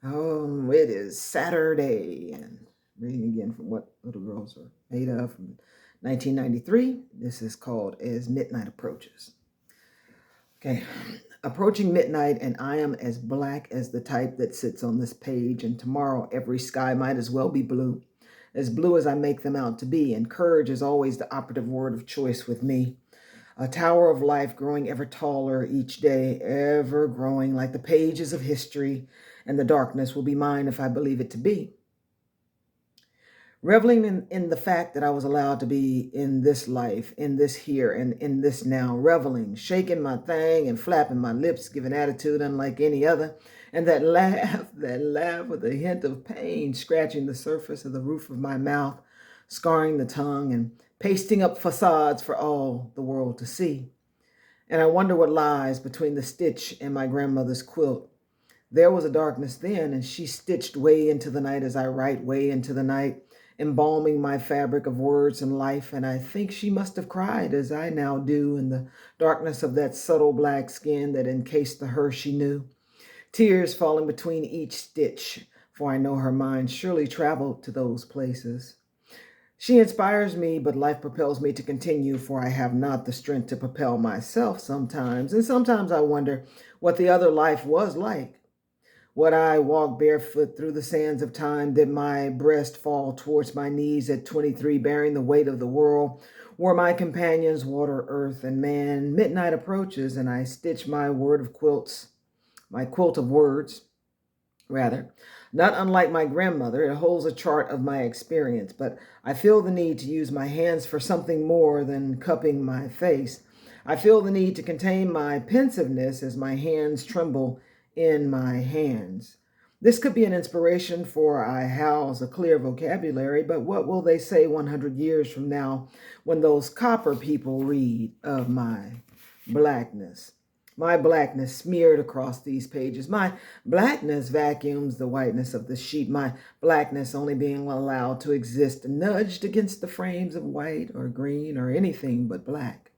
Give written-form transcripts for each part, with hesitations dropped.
It is Saturday, and reading again from What Little Girls Are Made Of from 1993. This is called As Midnight Approaches. Okay, approaching midnight, and I am as black as the type that sits on this page, and tomorrow every sky might as well be as blue as I make them out to be, and courage is always the operative word of choice with me. A tower of life growing ever taller each day, ever growing like the pages of history, and the darkness will be mine if I believe it to be. Reveling in the fact that I was allowed to be in this life, in this here, and in this now, reveling, shaking my thing and flapping my lips, giving attitude unlike any other, and that laugh with a hint of pain, scratching the surface of the roof of my mouth, scarring the tongue, and pasting up facades for all the world to see. And I wonder what lies between the stitch and my grandmother's quilt. There was a darkness then, and she stitched way into the night as I write, way into the night, embalming my fabric of words and life. And I think she must have cried, as I now do, in the darkness of that subtle black skin that encased the her she knew. Tears falling between each stitch, for I know her mind surely traveled to those places. She inspires me, but life propels me to continue, for I have not the strength to propel myself sometimes. And sometimes I wonder what the other life was like. Would I walk barefoot through the sands of time? Did my breast fall towards my knees at 23, bearing the weight of the world? Were my companions water, earth, and man? Midnight approaches, and I stitch my quilt of words, rather. Not unlike my grandmother, it holds a chart of my experience, but I feel the need to use my hands for something more than cupping my face. I feel the need to contain my pensiveness as my hands tremble in my hands. This could be an inspiration, for I house a clear vocabulary, but what will they say 100 years from now when those copper people read of my blackness? My blackness smeared across these pages. My blackness vacuums the whiteness of the sheet. My blackness only being allowed to exist nudged against the frames of white or green or anything but black.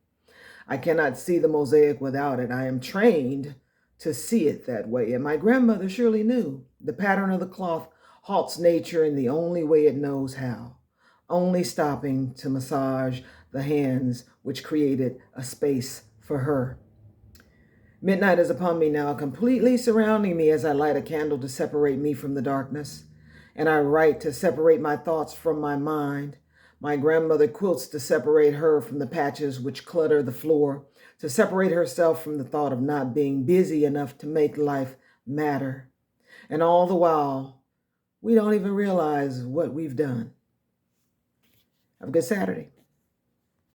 I cannot see the mosaic without it. I am trained to see it that way. And my grandmother surely knew the pattern of the cloth halts nature in the only way it knows how, only stopping to massage the hands which created a space for her. Midnight is upon me now, completely surrounding me as I light a candle to separate me from the darkness. And I write to separate my thoughts from my mind. My grandmother quilts to separate her from the patches which clutter the floor, to separate herself from the thought of not being busy enough to make life matter. And all the while, we don't even realize what we've done. Have a good Saturday.